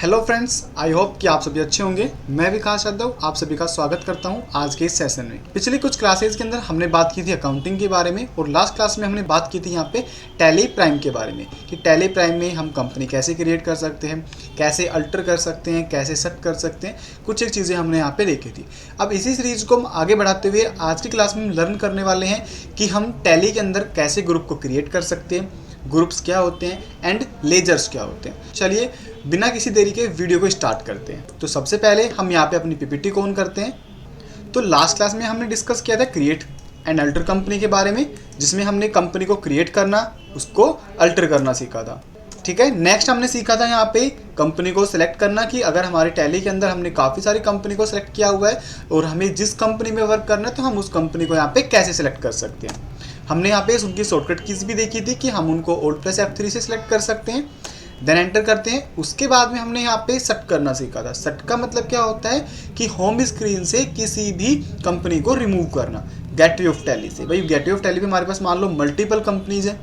Hello friends, I hope कि आप सभी अच्छे होंगे। मैं विकास यादव आप सभी का स्वागत करता हूं आज के इस सेशन में। पिछली कुछ क्लासेस के अंदर हमने बात की थी अकाउंटिंग के बारे में और लास्ट क्लास में हमने बात की थी यहाँ पे टैली प्राइम के बारे में कि टैली प्राइम में हम कंपनी कैसे क्रिएट कर सकते हैं, कैसे अल्टर कर सकते हैं, कैसे सेट कर सकते हैं, कुछ एक चीज़ें हमने यहाँ पे देखी थी। अब इसी सीरीज़ को हम आगे बढ़ाते हुए आज की क्लास में हम लर्न करने वाले हैं कि हम टैली के अंदर कैसे ग्रुप को क्रिएट कर सकते हैं, ग्रुप्स क्या होते हैं एंड लेजर्स क्या होते हैं। चलिए बिना किसी देरी के वीडियो को स्टार्ट करते हैं। तो सबसे पहले हम यहाँ पे अपनी पीपीटी को ऑन करते हैं। तो लास्ट क्लास में हमने डिस्कस किया था क्रिएट एंड अल्टर कंपनी के बारे में, जिसमें हमने कंपनी को क्रिएट करना, उसको अल्टर करना सीखा था। ठीक है, नेक्स्ट हमने सीखा था यहाँ पे कंपनी को सिलेक्ट करना कि अगर हमारे टैली के अंदर हमने काफ़ी सारी कंपनी को सिलेक्ट किया हुआ है और हमें जिस कंपनी में वर्क करना है तो हम उस कंपनी को यहाँ पे कैसे सिलेक्ट कर सकते हैं। हमने यहाँ पे उनकी शॉर्टकट कीज भी देखी थी कि हम उनको Alt+F3 से सिलेक्ट कर सकते हैं, देन एंटर करते हैं। उसके बाद में हमने यहाँ पे सेट करना सीखा था। सेट का मतलब क्या होता है कि होम स्क्रीन से किसी भी कंपनी को रिमूव करना गेटवे ऑफ टैली से। भाई गेटवे ऑफ टैली पे हमारे पास मान लो मल्टीपल कंपनीज है,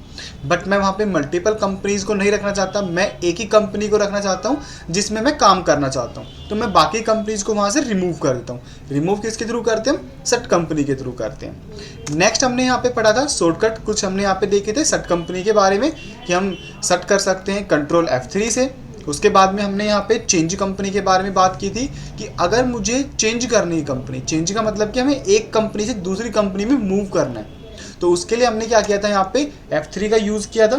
बट मैं वहाँ पे मल्टीपल कंपनीज को नहीं रखना चाहता, मैं एक ही कंपनी को रखना चाहता हूँ जिसमें मैं काम करना चाहता हूँ। तो मैं बाकी कंपनीज को वहाँ से रिमूव कर देता हूँ। रिमूव किसके थ्रू करते हैं? सेट कंपनी के थ्रू करते हैं। नेक्स्ट हमने यहाँ पे पढ़ा था शॉर्टकट, कुछ हमने यहाँ पे देखे थे सेट कंपनी के बारे में कि हम सेट कर सकते हैं Ctrl+F3 से। उसके बाद में हमने यहाँ पे चेंज कंपनी के बारे में बात की थी कि अगर मुझे चेंज करनी है कंपनी, चेंज का मतलब कि हमें एक कंपनी से दूसरी कंपनी में मूव करना है, तो उसके लिए हमने क्या किया था, यहाँ पे F3 का यूज़ किया था,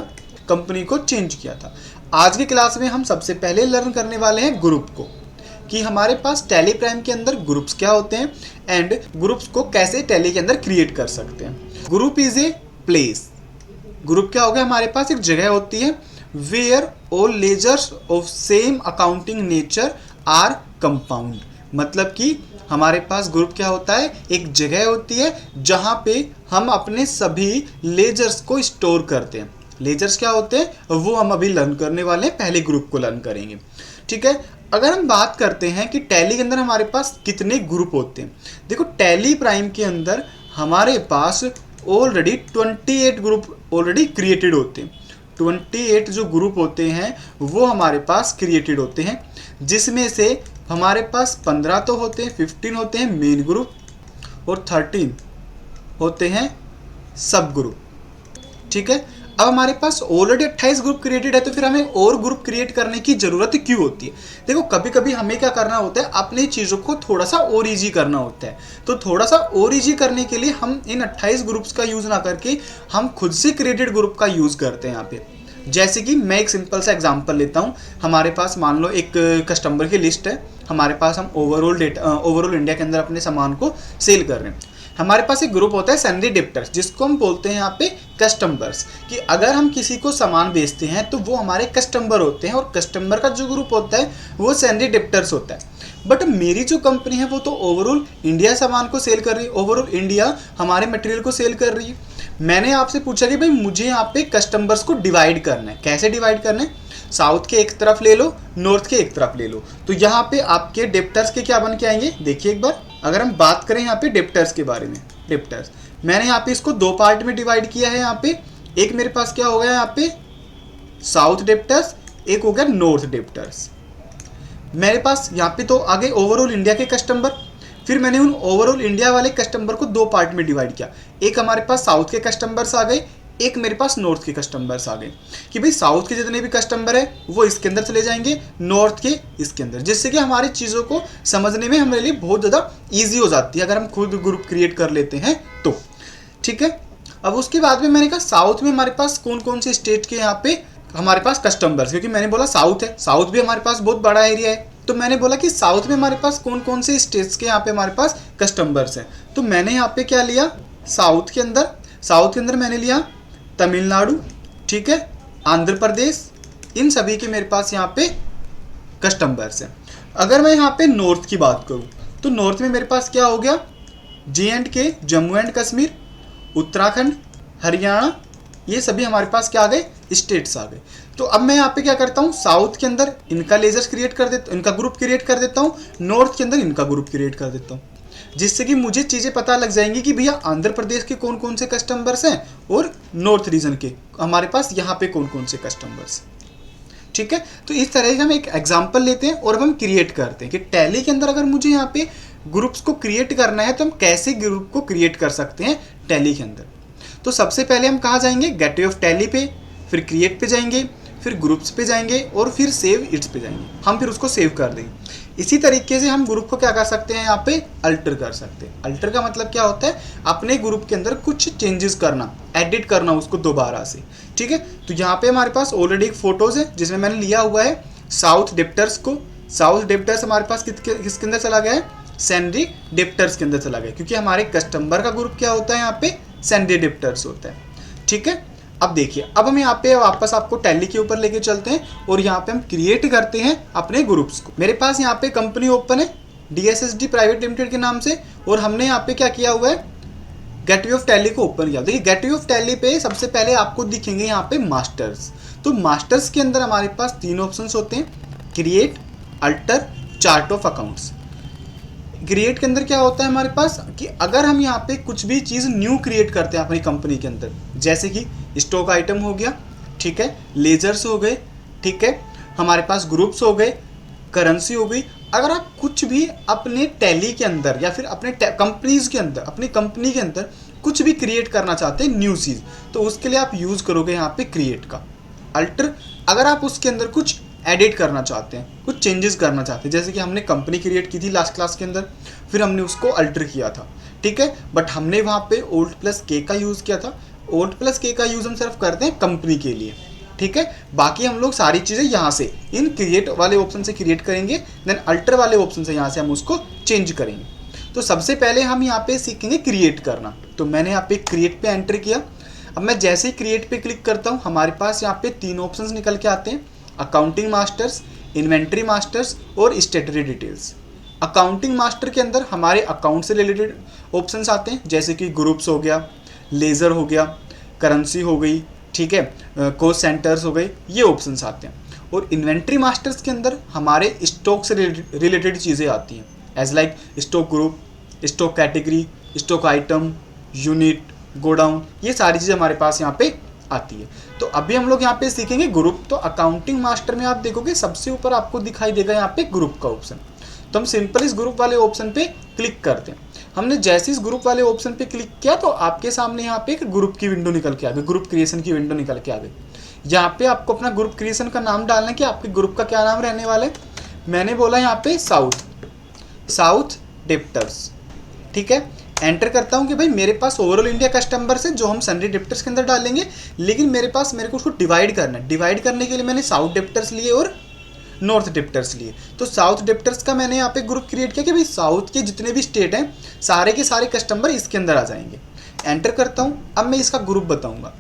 कंपनी को चेंज किया था। आज की क्लास में हम सबसे पहले लर्न करने वाले हैं ग्रुप को, कि हमारे पास टैली प्राइम के अंदर ग्रुप्स क्या होते हैं एंड ग्रुप्स को कैसे टैली के अंदर क्रिएट कर सकते हैं। Group is a place. Group क्या हो गया, हमारे पास एक जगह होती है where all ledgers of same accounting nature are compound. मतलब कि हमारे पास ग्रुप क्या होता है, एक जगह होती है जहाँ पे हम अपने सभी लेजर्स को स्टोर करते हैं। लेजर्स क्या होते हैं वो हम अभी लर्न करने वाले हैं, पहले ग्रुप को लर्न करेंगे। ठीक है, अगर हम बात करते हैं कि टैली के अंदर हमारे पास कितने ग्रुप होते हैं, देखो टैली प्राइम के अंदर हमारे पास ऑलरेडी 28 ग्रुप ऑलरेडी क्रिएटेड होते हैं। 28 जो ग्रुप होते हैं वो हमारे पास क्रिएटेड होते हैं, जिसमें से हमारे पास 15 तो होते हैं, 15 होते हैं मेन ग्रुप और 13 होते हैं सब ग्रुप। ठीक है, अब हमारे पास ऑलरेडी 28 ग्रुप क्रिएटेड है, तो फिर हमें और ग्रुप क्रिएट करने की जरूरत क्यों होती है? देखो कभी कभी हमें क्या करना होता है, अपनी चीज़ों को थोड़ा सा और ईजी करना होता है। तो थोड़ा सा और ईजी करने के लिए हम इन 28 ग्रुप्स का यूज़ ना करके हम खुद से क्रिएटेड ग्रुप का यूज़ करते हैं यहाँ पे। जैसे कि मैं एक सिंपल सा एग्जांपल लेता हूँ। हमारे पास मान लो एक कस्टमर की लिस्ट है, हमारे पास हम ओवरऑल इंडिया के अंदर अपने सामान को सेल कर रहे हैं। हमारे पास एक ग्रुप होता है सैलरी डेप्टर्स, जिसको हम बोलते हैं यहाँ पे कस्टमर्स, कि अगर हम किसी को सामान बेचते हैं तो वो हमारे कस्टमर होते हैं और कस्टमर का जो ग्रुप होता है वो सैलरी डेप्टर्स होता है। बट मेरी जो कंपनी है वो तो ओवरऑल इंडिया सामान को सेल कर रही है, ओवरऑल इंडिया हमारे मटेरियल को सेल कर रही है। मैंने आपसे पूछा कि भाई मुझे यहाँ पे कस्टमर्स को डिवाइड करना है, कैसे डिवाइड करना है? साउथ के एक तरफ ले लो, नॉर्थ के एक तरफ ले लो, तो यहाँ पे आपके डेप्टर्स के क्या बन के आएंगे? देखिए एक बार, अगर हम बात करें यहाँ पे डेप्टर्स के बारे में, डेप्टर्स मैंने यहाँ पे इसको दो पार्ट में डिवाइड किया है। यहाँ पे एक मेरे पास क्या हो गया, यहाँ पे साउथ डेप्टर्स, एक हो गया नॉर्थ डेप्टर्स। मेरे पास यहाँ पे तो आगे ओवरऑल इंडिया के कस्टमर, फिर मैंने उन ओवरऑल इंडिया वाले कस्टमर को दो पार्ट में डिवाइड किया। एक हमारे पास साउथ के कस्टमर्स आ गए, एक मेरे पास नॉर्थ के कस्टमर्स आ गए, कि भाई साउथ के जितने भी कस्टमर है वो इसके अंदर चले जाएंगे, नॉर्थ के इसके अंदर, जिससे कि हमारी चीज़ों को समझने में हमारे लिए बहुत ज़्यादा ईजी हो जाती है अगर हम खुद ग्रुप क्रिएट कर लेते हैं तो। ठीक है, अब उसके बाद में मैंने कहा साउथ में हमारे पास कौन कौन से स्टेट के यहाँ पे हमारे पास कस्टमर्स, क्योंकि मैंने बोला साउथ है, साउथ भी हमारे पास बहुत बड़ा एरिया है, तो मैंने बोला कि साउथ में हमारे पास कौन कौन से स्टेट्स के यहाँ पे हमारे पास कस्टमर्स हैं। तो मैंने यहाँ पे क्या लिया, साउथ के अंदर मैंने लिया तमिलनाडु, ठीक है, आंध्र प्रदेश, इन सभी के मेरे पास यहाँ पे कस्टमर्स हैं। अगर मैं यहाँ पे नॉर्थ की बात करूँ तो नॉर्थ में मेरे पास क्या हो गया, J&K, जम्मू एंड कश्मीर, उत्तराखंड, हरियाणा, ये सभी हमारे पास क्या आ गए, स्टेट्स आ गए। तो अब मैं यहाँ पे क्या करता हूँ, साउथ के अंदर इनका लेजर्स क्रिएट कर देता, इनका ग्रुप क्रिएट कर देता हूँ, नॉर्थ के अंदर इनका ग्रुप क्रिएट कर देता हूँ, जिससे कि मुझे चीज़ें पता लग जाएंगी कि भैया आंध्र प्रदेश के कौन कौन से कस्टमर्स हैं और नॉर्थ रीजन के हमारे पास यहाँ पे कौन कौन से कस्टमर्स। ठीक है। तो इस तरह से हम एक एग्जांपल लेते हैं और अब हम क्रिएट करते हैं कि टैली के अंदर अगर मुझे यहाँ पे ग्रुप्स को क्रिएट करना है तो हम कैसे ग्रुप को क्रिएट कर सकते हैं टैली के अंदर। तो सबसे पहले हम कहाँ जाएंगे, गेटवे ऑफ टैली पे, फिर क्रिएट पे जाएंगे, फिर ग्रुप्स पे जाएंगे और फिर सेव इट्स पे जाएंगे। हम फिर उसको सेव कर देंगे। इसी तरीके से हम ग्रुप को क्या कर सकते हैं, यहाँ पे अल्टर कर सकते हैं। अल्टर का मतलब क्या होता है, अपने ग्रुप के अंदर कुछ चेंजेस करना, एडिट करना उसको दोबारा से, ठीक है। तो यहाँ पे हमारे पास ऑलरेडी एक फोटोज है जिसमें मैंने लिया हुआ है साउथ डिप्टर्स को। साउथ डिप्टर्स हमारे पास किसके अंदर चला गया है, सैंडी डिप्टर्स के अंदर चला गया, क्योंकि हमारे कस्टमर का ग्रुप क्या होता है, यहाँ पे सैंडी डिप्टर्स होता है, ठीक है। अब देखिए, अब हम यहाँ पे वापस आपको टैली के ऊपर लेके चलते हैं और यहाँ पे हम क्रिएट करते हैं अपने ग्रुप्स को। मेरे पास यहाँ पे कंपनी ओपन है DSSD प्राइवेट लिमिटेड के नाम से, और हमने यहाँ पे क्या किया हुआ है, गेटवे ऑफ टैली को ओपन किया। देखिए गेटवे ऑफ टैली पे सबसे पहले आपको दिखेंगे यहाँ पे मास्टर्स। तो मास्टर्स के अंदर हमारे पास 3 ऑप्शन होते हैं, create, alter, chart of accounts. Create के अंदर क्या होता है हमारे पास कि अगर हम यहाँ पे कुछ भी चीज़ न्यू क्रिएट करते हैं अपनी कंपनी के अंदर, जैसे कि स्टॉक आइटम हो गया, ठीक है, लेजर्स हो गए, ठीक है, हमारे पास ग्रुप्स हो गए, करेंसी हो गई। अगर आप कुछ भी अपने टैली के अंदर या फिर अपने कंपनीज के अंदर, अपनी कंपनी के अंदर कुछ भी क्रिएट करना चाहते हैं न्यू चीज़, तो उसके लिए आप यूज़ करोगे यहाँ पे क्रिएट का। अल्टर, अगर आप उसके अंदर कुछ एडिट करना चाहते हैं, कुछ चेंजेस करना चाहते हैं, जैसे कि हमने कंपनी क्रिएट की थी लास्ट क्लास के अंदर, फिर हमने उसको अल्टर किया था, ठीक है, बट हमने वहाँ पे Alt+K का यूज़ किया था। Alt+K का यूज़ हम सिर्फ करते हैं कंपनी के लिए, ठीक है। बाकी हम लोग सारी चीज़ें यहाँ से इन क्रिएट वाले ऑप्शन से क्रिएट करेंगे, देन अल्टर वाले ऑप्शन से यहाँ से हम उसको चेंज करेंगे। तो सबसे पहले हम यहाँ पे सीखेंगे क्रिएट करना। तो मैंने यहाँ पे क्रिएट पे एंटर किया। अब मैं जैसे ही क्रिएट पे क्लिक करता हूँ, हमारे पास यहाँ पे 3 ऑप्शंस निकल के आते हैं, अकाउंटिंग मास्टर्स, इन्वेंट्री मास्टर्स और स्टेटरी डिटेल्स। अकाउंटिंग मास्टर के अंदर हमारे अकाउंट से रिलेटेड ऑप्शंस आते हैं, जैसे कि ग्रुप्स हो गया, लेज़र हो गया, करेंसी हो गई, ठीक है, कॉस्ट सेंटर्स हो गए, ये ऑप्शंस आते हैं। और इन्वेंट्री मास्टर्स के अंदर हमारे स्टॉक से रिलेटेड चीज़ें आती हैं, as like stock group, stock category, stock item, unit, godown, ये सारी चीज़ें हमारे पास यहाँ पे आती है। तो अभी हम लोग यहाँ पे सीखेंगे ग्रुप। तो अकाउंटिंग मास्टर में आप देखोगे सबसे ऊपर आपको दिखाई देगा यहाँ पे ग्रुप का ऑप्शन। तो हम सिंपल इस ग्रुप वाले ऑप्शन पे क्लिक करते हैं। हमने जैसे इस ग्रुप वाले ऑप्शन पे क्लिक किया तो आपके सामने यहाँ पे एक ग्रुप की विंडो निकल के आ गई, ग्रुप क्रिएशन की विंडो निकल के आ गई। यहाँ पे आपको अपना ग्रुप क्रिएशन का नाम डालना है कि आपके ग्रुप का क्या नाम रहने वाला है। मैंने बोला यहाँ पे साउथ डिप्टर्स, ठीक है। एंटर करता हूँ कि भाई मेरे पास ओवरऑल इंडिया कस्टमर्स है जो हम सन्डी डिप्टर्स के अंदर डालेंगे, लेकिन मेरे को उसको डिवाइड करना है। डिवाइड करने के लिए मैंने साउथ डिप्टर्स लिए और नॉर्थ डिप्टर्स लिए। तो साउथ डिप्टर्स का मैंने यहाँ पे ग्रुप क्रिएट किया कि भाई साउथ के जितने भी स्टेट हैं सारे के सारे कस्टमर इसके अंदर आ जाएंगे। एंटर करता हूँ। अब मैं इसका ग्रुप बताऊँगा।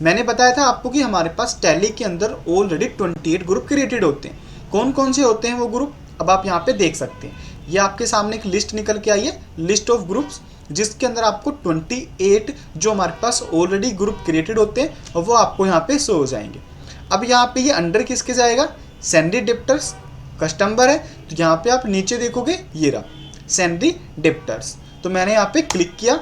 मैंने बताया था आपको कि हमारे पास टैली के अंदर ऑलरेडी 28 ग्रुप क्रिएटेड होते हैं। कौन कौन से होते हैं वो ग्रुप, अब आप यहाँ पे देख सकते हैं। ये आपके सामने एक लिस्ट निकल के आई है, लिस्ट ऑफ ग्रुप्स, जिसके अंदर आपको 28 जो हमारे पास ऑलरेडी ग्रुप क्रिएटेड होते हैं और वो आपको यहाँ पे शो हो जाएंगे। अब यहाँ पे ये अंडर किसके जाएगा, सैंडी डिप्टर्स कस्टमर है, तो यहाँ पे आप नीचे देखोगे ये रहा सैंडी डिप्टर्स। तो मैंने यहाँ पे क्लिक किया।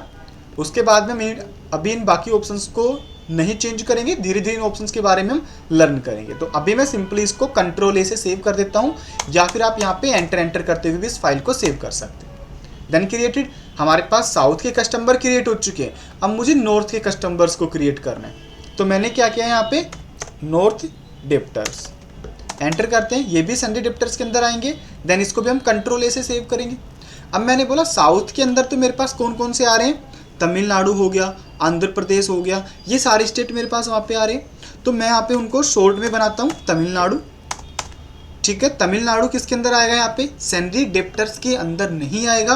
उसके बाद में अभी इन बाकी ऑप्शंस को नहीं चेंज करेंगे, धीरे धीरे इन ऑप्शंस के बारे में हम लर्न करेंगे। तो अभी मैं सिंपली इसको Ctrl+A से सेव कर देता हूँ, या फिर आप यहाँ पे एंटर करते हुए भी इस फाइल को सेव कर सकते हैं। देन क्रिएटेड, हमारे पास साउथ के कस्टमर क्रिएट हो चुके हैं। अब मुझे नॉर्थ के कस्टमर्स को क्रिएट करना है, तो मैंने क्या किया यहाँ पे नॉर्थ डिप्टर्स एंटर करते हैं। ये भी सन्डी डिप्टर्स के अंदर आएंगे। देन इसको भी हम Ctrl+A से सेव करेंगे। अब मैंने बोला साउथ के अंदर तो मेरे पास कौन कौन से आ रहे हैं, तमिलनाडु हो गया, आंध्र प्रदेश हो गया, ये सारे स्टेट मेरे पास वहाँ पे आ रहे हैं। तो मैं यहाँ पे उनको शॉर्ट में बनाता हूँ तमिलनाडु, ठीक है। तमिलनाडु किसके अंदर आएगा, यहाँ पे सैंडी डिप्टर्स के अंदर नहीं आएगा,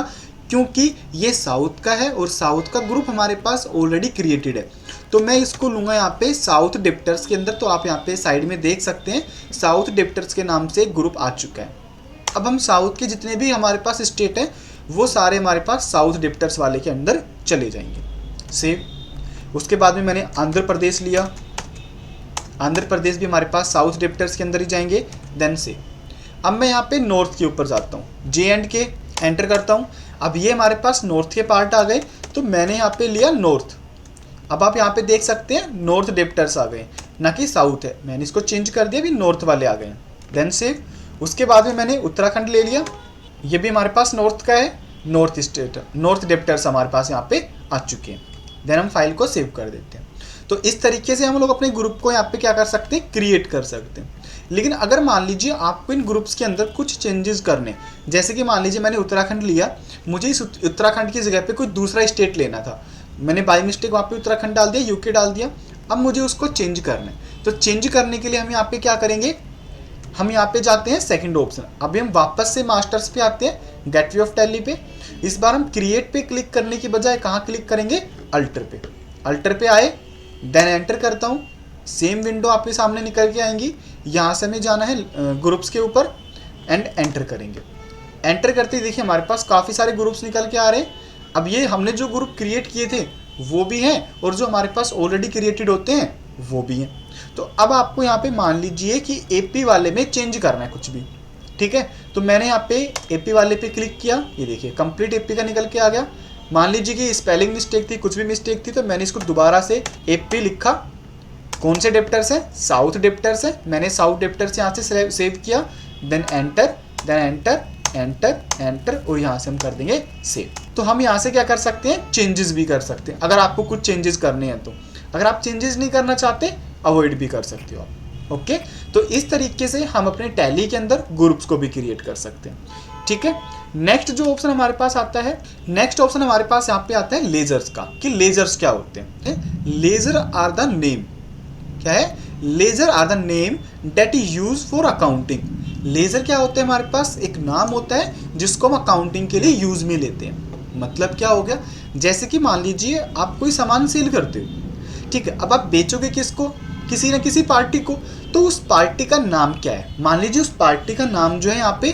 क्योंकि ये साउथ का है और साउथ का ग्रुप हमारे पास ऑलरेडी क्रिएटेड है। तो मैं इसको लूँगा यहाँ पे साउथ डिप्टर्स के अंदर। तो आप यहाँ पे साइड में देख सकते हैं साउथ डिप्टर्स के नाम से एक ग्रुप आ चुका है। अब हम साउथ के जितने भी हमारे पास स्टेट हैं वो सारे हमारे पास साउथ डिप्टर्स वाले के अंदर चले जाएंगे। सेव। उसके बाद में मैंने आंध्र प्रदेश लिया, आंध्र प्रदेश भी हमारे पास साउथ डिप्टर्स के अंदर ही जाएंगे। देन से अब मैं यहाँ पे नॉर्थ के ऊपर जाता हूँ, J&K एंटर करता हूँ। अब ये हमारे पास नॉर्थ के पार्ट आ गए, तो मैंने यहाँ पे लिया नॉर्थ। अब आप यहाँ पे देख सकते हैं नॉर्थ डिप्टर्स आ गए। ना कि साउथ है। मैंने इसको चेंज कर दिया, अभी नॉर्थ वाले आ गए हैं। Then save. उसके बाद में मैंने उत्तराखंड ले लिया, ये भी हमारे पास नॉर्थ का है, नॉर्थ स्टेट, नॉर्थ डेप्टर्स हमारे पास यहाँ पे आ चुके हैं। देन हम फाइल को सेव कर देते हैं। तो इस तरीके से हम लोग अपने ग्रुप को यहाँ पे क्या कर सकते हैं, क्रिएट कर सकते हैं। लेकिन अगर मान लीजिए आपको इन ग्रुप्स के अंदर कुछ चेंजेस करने, जैसे कि मान लीजिए मैंने उत्तराखंड लिया, मुझे इस उत्तराखंड की जगह पे कोई दूसरा स्टेट लेना था, मैंने बाई मिस्टेक वहाँ पे उत्तराखंड डाल दिया, यूके डाल दिया, अब मुझे उसको चेंज करना है। तो चेंज करने के लिए हम यहाँ पे क्या करेंगे, हम यहाँ पे जाते हैं सेकंड ऑप्शन। अभी हम वापस से मास्टर्स पे आते हैं, गेटवे ऑफ टैली पे। इस बार हम क्रिएट पे क्लिक करने की बजाय कहाँ क्लिक करेंगे, अल्टर पे। अल्टर पे आए, देन एंटर करता हूँ, सेम विंडो आपके सामने निकल के आएंगी। यहाँ से हमें जाना है ग्रुप्स के ऊपर एंड एंटर करेंगे। एंटर करते ही देखिए हमारे पास काफ़ी सारे ग्रुप्स निकल के आ रहे हैं। अब ये हमने जो ग्रुप क्रिएट किए थे वो भी हैं, और जो हमारे पास ऑलरेडी क्रिएटेड होते हैं वो भी हैं। तो अब आपको यहाँ पे मान लीजिए कि एपी वाले में चेंज करना है कुछ भी, ठीक है। तो मैंने यहाँ पे एपी वाले पे क्लिक किया, ये देखिए कंप्लीट एपी का निकल के आ गया। मान लीजिए कि स्पेलिंग मिस्टेक थी, कुछ भी मिस्टेक थी, तो मैंने इसको दोबारा से एपी लिखा। कौन से डेप्टर्स है, साउथ डेप्टर्स है, मैंने साउथ डेप्टर्स यहाँ से सेव किया। Then enter, then enter, enter, enter, और यहाँ से हम कर देंगे सेव। तो हम यहाँ से क्या कर सकते हैं, चेंजेस भी कर सकते हैं अगर आपको कुछ चेंजेस करने हैं तो। अगर आप चेंजेस नहीं करना चाहते, अवॉइड भी कर सकते हो आप। ओके, तो इस तरीके से हम अपने टैली के अंदर ग्रुप्स को भी क्रिएट कर सकते हैं, ठीक है। नेक्स्ट जो ऑप्शन हमारे पास आता है, नेक्स्ट ऑप्शन हमारे पास यहाँ पे आता है लेजर्स का, कि लेजर्स क्या होते हैं। लेजर आर द नेम, क्या है, ledger are the name that is use for accounting. Ledger क्या होता है, हमारे पास एक नाम होता है जिसको हम अकाउंटिंग के लिए यूज में लेते हैं। मतलब क्या हो गया, जैसे कि मान लीजिए आप कोई सामान सेल करते हो, ठीक है। अब आप बेचोगे किसको, किसी न किसी पार्टी को, तो उस पार्टी का नाम क्या है, मान लीजिए उस पार्टी का नाम जो है यहाँ पे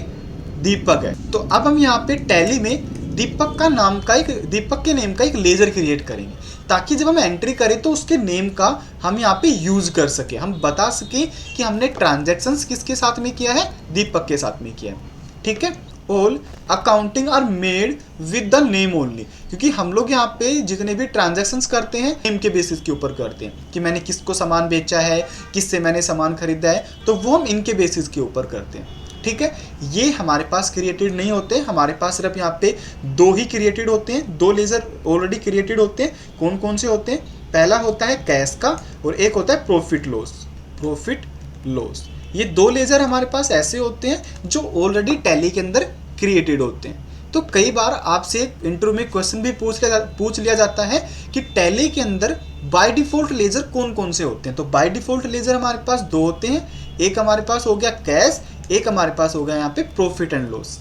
दीपक है। तो अब हम यहाँ पे टैली में दीपक का नाम का एक, दीपक के नेम का एक लेजर क्रिएट करेंगे, ताकि जब हम एंट्री करें तो उसके नेम का हम यहाँ पे यूज कर सके, हम बता सके कि हमने ट्रांजैक्शंस किसके साथ में किया है, दीपक के साथ में किया है, ठीक है। All accounting are made with the name only, क्योंकि हम लोग यहाँ पे जितने भी ट्रांजैक्शंस करते हैं नेम के बेसिस के ऊपर करते हैं, कि मैंने किसको सामान बेचा है, किससे मैंने सामान खरीदा है, तो वो हम इनके बेसिस के ऊपर करते हैं, ठीक है। ये हमारे पास क्रिएटेड नहीं होते, हमारे पास सिर्फ यहाँ पे दो ही क्रिएटेड होते हैं, दो लेजर ऑलरेडी क्रिएटेड होते हैं। कौन कौन से होते हैं, पहला होता है कैश का और एक होता है प्रॉफिट लॉस, प्रॉफिट लॉस। ये दो लेजर हमारे पास ऐसे होते हैं जो ऑलरेडी टैली के अंदर क्रिएटेड होते हैं। तो कई बार आपसे इंटरव्यू में क्वेश्चन भी पूछ लिया जाता है कि टैली के अंदर बाय डिफॉल्ट लेजर कौन कौन से होते हैं। तो बाय डिफॉल्ट लेजर हमारे पास दो होते हैं, एक हमारे पास हो गया कैश, एक हमारे पास हो गया यहाँ पे profit and loss.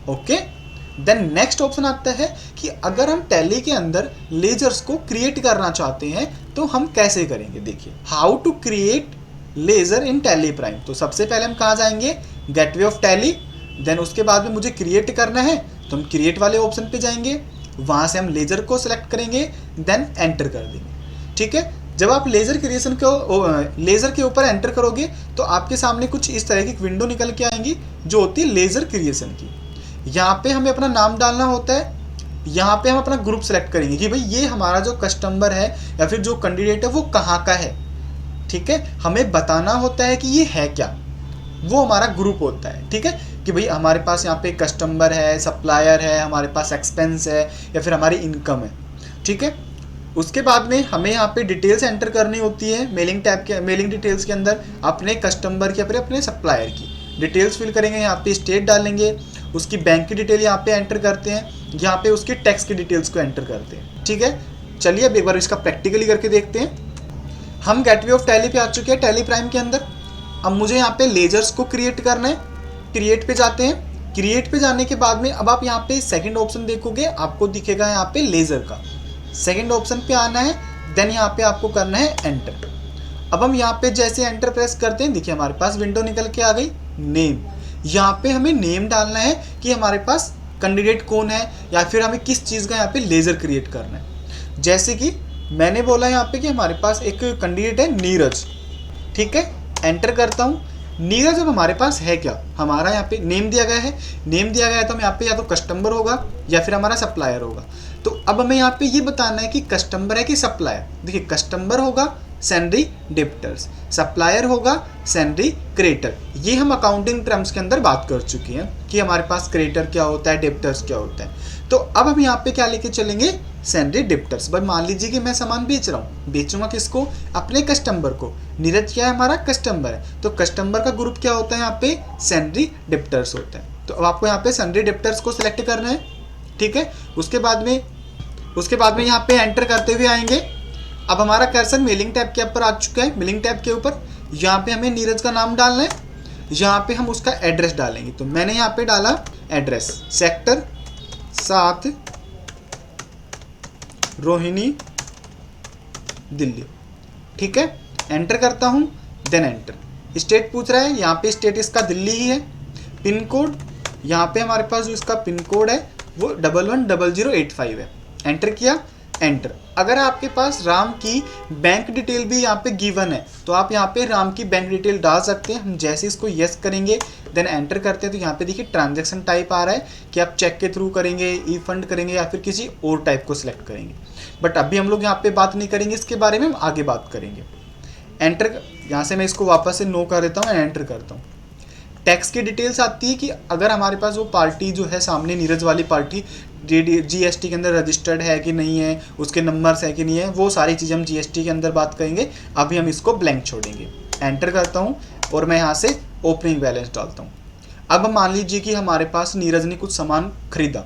Okay, then next option आता है कि अगर हम टैली के अंदर लेजर्स को क्रिएट करना चाहते हैं तो हम कैसे करेंगे। देखिए, how to create ledger in Tally Prime. तो सबसे पहले हम कहाँ जाएंगे, गेटवे ऑफ टैली। देन उसके बाद में मुझे क्रिएट करना है तो हम क्रिएट वाले ऑप्शन पे जाएंगे, वहाँ से हम लेजर को सिलेक्ट करेंगे, देन एंटर कर देंगे, ठीक है। जब आप लेजर क्रिएशन को लेजर के ऊपर एंटर करोगे तो आपके सामने कुछ इस तरह की विंडो निकल के आएंगी जो होती है लेजर क्रिएशन की। यहाँ पे हमें अपना नाम डालना होता है, यहाँ पे हम अपना ग्रुप सेलेक्ट करेंगे कि भाई ये हमारा जो कस्टमर है या फिर जो कैंडिडेट है वो कहाँ का है, ठीक है। हमें बताना होता है कि ये है क्या, वो हमारा ग्रुप होता है, ठीक है। कि भाई हमारे पास यहाँ पे कस्टमर है, सप्लायर है, हमारे पास एक्सपेंस है या फिर हमारी इनकम है, ठीक है। उसके बाद में हमें यहाँ पे डिटेल्स एंटर करनी होती है मेलिंग टैब के, मेलिंग डिटेल्स के अंदर अपने कस्टमर की, अपने सप्लायर की डिटेल्स फिल करेंगे। यहाँ पे स्टेट डालेंगे, उसकी बैंक की डिटेल यहाँ पे एंटर करते हैं, यहाँ पे उसकी टैक्स की डिटेल्स को एंटर करते हैं, ठीक है। चलिए अब एक बार इसका प्रैक्टिकली करके देखते हैं। हम गेटवे ऑफ टैली पे आ चुके हैं टैली प्राइम के अंदर। अब मुझे यहाँ पे लेजर्स को क्रिएट करना है, क्रिएट पे जाते हैं। क्रिएट पे जाने के बाद में अब आप यहाँ पे सेकंड ऑप्शन देखोगे, आपको दिखेगा यहाँ पे लेजर का, सेकंड ऑप्शन पे आना है, देन यहाँ पे आपको करना है एंटर। अब हम यहाँ पे जैसे एंटर प्रेस करते हैं, देखिए हमारे पास विंडो निकल के आ गई, नेम। यहाँ पे हमें नेम डालना है कि हमारे पास कैंडिडेट कौन है या फिर हमें किस चीज़ का यहाँ पे लेजर क्रिएट करना है। जैसे कि मैंने बोला यहाँ पे कि हमारे पास एक कैंडिडेट है नीरज, ठीक है। एंटर करता हूँ, नीरज अब हमारे पास है क्या, हमारा यहाँ पे नेम दिया गया है, नेम दिया गया है तो हम यहाँ पे या तो कस्टमर होगा या फिर हमारा सप्लायर होगा। तो अब हमें यहाँ पे ये बताना है कि कस्टमर है कि सप्लायर। देखिए कस्टमर होगा, सैलरी डेप्टर्स, सप्लायर होगा सैलरी क्रेडिटर। ये हम अकाउंटिंग टर्म्स के अंदर बात कर चुके हैं कि हमारे पास क्रेडिटर क्या होता है, डेप्टर्स क्या होता है। तो अब हम यहाँ पे क्या लेके चलेंगे, सैलरी डेप्टर्स। भाई मान लीजिए कि मैं सामान बेच रहा हूँ, बेचूंगा किसको, अपने कस्टमर को। नीरज क्या है, हमारा कस्टमर है, तो कस्टमर का ग्रुप क्या होता है यहाँ पे, सैलरी डेप्टर्स होता है। तो अब आपको यहाँ पे सैलरी डेप्टर्स को सिलेक्ट करना है, ठीक है। उसके बाद में यहाँ पे एंटर करते हुए आएंगे। अब हमारा कर्सर मेलिंग टैब के ऊपर आ चुका है, मेलिंग टैब के ऊपर यहाँ पे हमें नीरज का नाम डालना है, यहाँ पे हम उसका एड्रेस डालेंगे। तो मैंने यहाँ पे डाला एड्रेस, सेक्टर 7 रोहिणी दिल्ली, ठीक है। एंटर करता हूँ, देन एंटर। स्टेट पूछ रहा है, यहाँ पे स्टेट इसका दिल्ली ही है। पिन कोड, यहाँ पे हमारे पास जो इसका पिन कोड है वो 110085 है। एंटर किया, एंटर। अगर आपके पास राम की बैंक डिटेल भी यहाँ पे गिवन है तो आप यहाँ पे राम की बैंक डिटेल डाल सकते हैं। हम जैसे इसको यस करेंगे, देन एंटर करते हैं, तो यहाँ पे देखिए ट्रांजैक्शन टाइप आ रहा है कि आप चेक के थ्रू करेंगे, ई फंड करेंगे या फिर किसी और टाइप को सिलेक्ट करेंगे। बट अभी हम लोग यहाँ पे बात नहीं करेंगे इसके बारे में, हम आगे बात करेंगे। एंटर, यहाँ से मैं इसको वापस से नो कर देता हूँ, एंटर करता हूँ। टैक्स की डिटेल्स आती है कि अगर हमारे पास वो पार्टी जो है सामने नीरज वाली पार्टी जीएसटी के अंदर रजिस्टर्ड है कि नहीं है, उसके नंबर्स है कि नहीं है, वो सारी चीज़ें हम जीएसटी के अंदर बात करेंगे। अभी हम इसको ब्लैंक छोड़ेंगे। एंटर करता हूँ और मैं यहाँ से ओपनिंग बैलेंस डालता हूँ। अब मान लीजिए कि हमारे पास नीरज ने कुछ सामान खरीदा,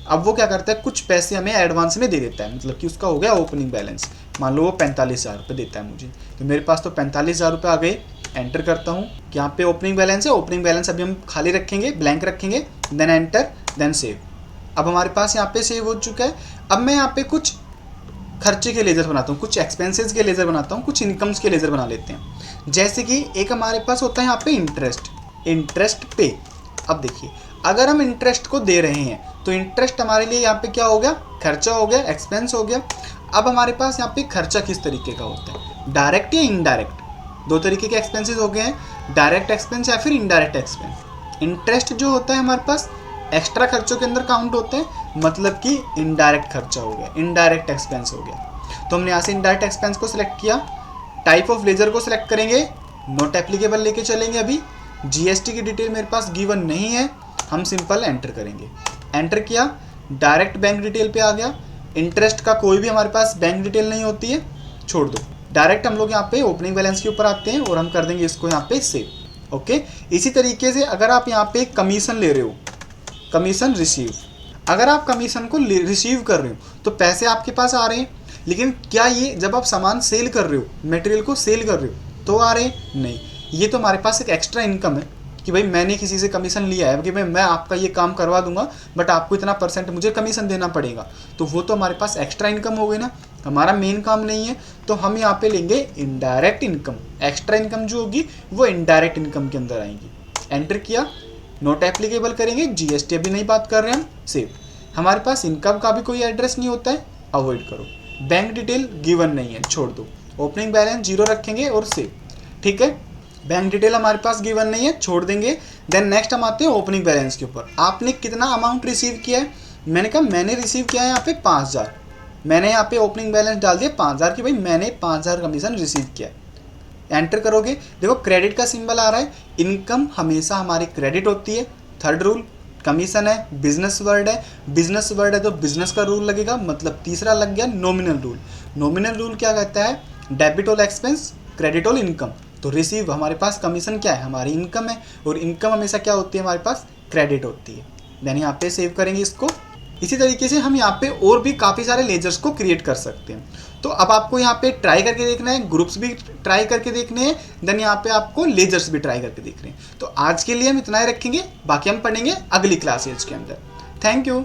अब वो क्या करता है, कुछ पैसे हमें एडवांस में दे देता है, मतलब कि उसका हो गया ओपनिंग बैलेंस। मान लो वो 45,000 रुपये देता है मुझे, तो मेरे पास तो 45,000 रुपये आ गए। एंटर करता हूँ, यहाँ पे ओपनिंग बैलेंस है, ओपनिंग बैलेंस अभी हम खाली रखेंगे, ब्लैंक रखेंगे, देन एंटर, देन सेव। अब हमारे पास यहाँ पे सेव हो चुका है। अब मैं यहाँ पे कुछ खर्चे के लेजर बनाता हूँ, कुछ एक्सपेंसेस के लेजर बनाता हूँ, कुछ इनकम्स के लेजर बना लेते हैं। जैसे कि एक हमारे पास होता है यहाँ पे इंटरेस्ट पे। अब देखिए, अगर हम इंटरेस्ट को दे रहे हैं तो इंटरेस्ट हमारे लिए यहाँ पे क्या हो गया, खर्चा हो गया, एक्सपेंस हो गया। अब हमारे पास यहाँ पे खर्चा किस तरीके का होता है, डायरेक्ट या इनडायरेक्ट। दो तरीके के एक्सपेंसेस हो गए हैं, डायरेक्ट एक्सपेंस या फिर इनडायरेक्ट एक्सपेंस। इंटरेस्ट जो होता है हमारे पास एक्स्ट्रा खर्चों के अंदर काउंट होते हैं, मतलब कि इनडायरेक्ट खर्चा हो गया, इनडायरेक्ट एक्सपेंस हो गया। तो हमने यहाँ से इनडायरेक्ट एक्सपेंस को सिलेक्ट किया। टाइप ऑफ लेजर को सिलेक्ट करेंगे, नॉट एप्लीकेबल लेके चलेंगे। अभी जीएसटी की डिटेल मेरे पास गिवन नहीं है, हम सिंपल एंटर करेंगे। एंटर किया, डायरेक्ट बैंक डिटेल पे आ गया। इंटरेस्ट का कोई भी हमारे पास बैंक डिटेल नहीं होती है, छोड़ दो। डायरेक्ट हम लोग यहाँ पे ओपनिंग बैलेंस के ऊपर आते हैं और हम कर देंगे इसको यहाँ पे सेव। ओके, इसी तरीके से अगर आप यहाँ पे कमीशन ले रहे हो, कमीशन रिसीव, अगर आप कमीशन को रिसीव कर रहे हो तो पैसे आपके पास आ रहे हैं, लेकिन क्या ये जब आप सामान सेल कर रहे हो, मटेरियल को सेल कर रहे हो तो आ रहे हैं? नहीं, ये तो हमारे पास एक एक्स्ट्रा इनकम है कि भाई मैंने किसी से कमीशन लिया है कि भाई मैं आपका ये काम करवा दूंगा, बट आपको इतना % मुझे कमीशन देना पड़ेगा। तो वो तो हमारे पास एक्स्ट्रा इनकम हो गई ना, हमारा मेन काम नहीं है। तो हम यहाँ पे लेंगे इनडायरेक्ट इनकम। एक्स्ट्रा इनकम जो होगी वो इनडायरेक्ट इनकम के अंदर आएंगी। एंटर किया, नॉट एप्लीकेबल करेंगे, जीएसटी अभी नहीं बात कर रहे हम, सेव। हमारे पास इनकम का भी कोई एड्रेस नहीं होता है, अवॉइड करो। बैंक डिटेल गिवन नहीं है, छोड़ दो। ओपनिंग बैलेंस 0 रखेंगे और सेव, ठीक है। बैंक डिटेल हमारे पास गिवन नहीं है, छोड़ देंगे। देन नेक्स्ट हम आते हैं ओपनिंग बैलेंस के ऊपर। आपने कितना अमाउंट रिसीव किया है, मैंने कहा मैंने रिसीव किया है यहाँ पे 5,000। मैंने यहाँ पे ओपनिंग बैलेंस डाल दिया 5,000 कि भाई मैंने 5,000 कमीशन रिसीव किया है। एंटर करोगे, देखो क्रेडिट का सिंबल आ रहा है। इनकम हमेशा हमारी क्रेडिट होती है। थर्ड रूल, कमीशन है, बिजनेस वर्ड है, बिजनेस वर्ड है तो बिजनेस का रूल लगेगा, मतलब तीसरा लग गया नॉमिनल रूल। नॉमिनल रूल क्या कहता है, debit all expense, credit all income. तो रिसीव हमारे पास कमीशन क्या है, हमारी इनकम है, और इनकम हमेशा क्या होती है हमारे पास, क्रेडिट होती है। देन यहाँ पे सेव करेंगे इसको। इसी तरीके से हम यहाँ पे और भी काफ़ी सारे लेजर्स को क्रिएट कर सकते हैं। तो अब आपको यहाँ पे ट्राई करके देखना है, ग्रुप्स भी ट्राई करके देखने हैं, देन यहाँ पे आपको लेजर्स भी ट्राई करके देखने हैं। तो आज के लिए हम इतना ही रखेंगे, बाकी हम पढ़ेंगे अगली क्लासेज के अंदर। Thank you.